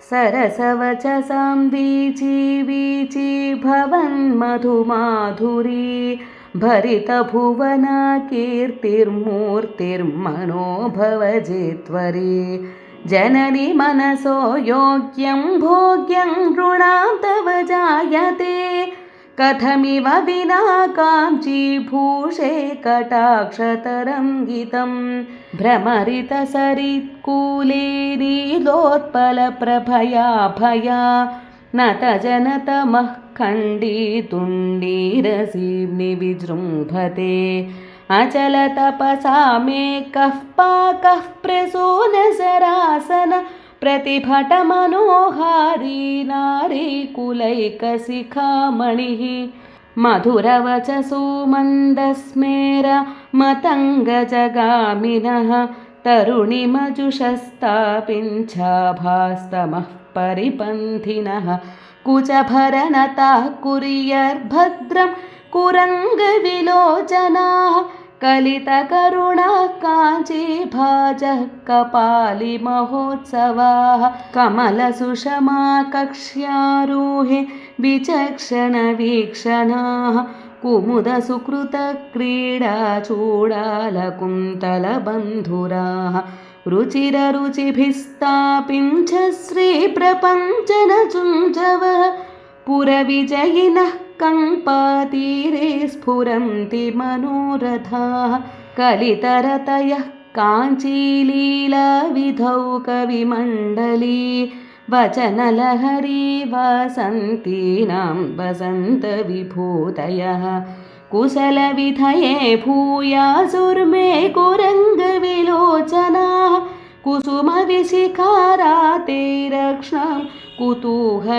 सरसवचसां वीची वीची भवन्मधुमाधुरी भरितभुवना कीर्तिर्मूर्तिर्मनो भवजेत्वरी जननि मनसो योग्यं भोग्यं नृणां तव जायते कथमिव विना काञ्चीभूषे कटाक्षतरङ्गितं भ्रमरितसरित्कूले नीलोत्पलप्रभया नतजनतमः खण्डीतुण्डीरसीम्नि विजृम्भते अचलतपसामेकः पाकः प्रसूनसरासन प्रतिभटमनोहारी नारीकुलैकशिखामणिः मधुरवचसो मन्दस्मेर मतङ्गजगामिनः तरुणिमजुषस्तापिञ्छाभास्तमः परिपन्थिनः कुचभरनताः कुर्यर्भद्रं कुरङ्गविलोचनाः कलितकरुणाः काञ्चीभाजः कपालिमहोत्सवाः कमलसुषमा कक्ष्यारोहे विचक्षणवीक्षणाः कुमुदसुकृतक्रीडाचूडालकुन्तलबन्धुराः रुचिररुचिभिस्तापिञ्छश्रीप्रपञ्चनचुञ्जवः पुरविजयिनः कङ्पातीरे स्फुरन्ति मनोरथाः कलितरतयः काञ्चीलीलाविधौ कविमण्डली वचनलहरी वासन्तीनां वसन्तविभूतयः कुशलविधये भूयासुर्मे कुरङ्गविलोचनाः कुसुमविशिखाराते रक्ष्णां कुतूहलविभ्रमाः।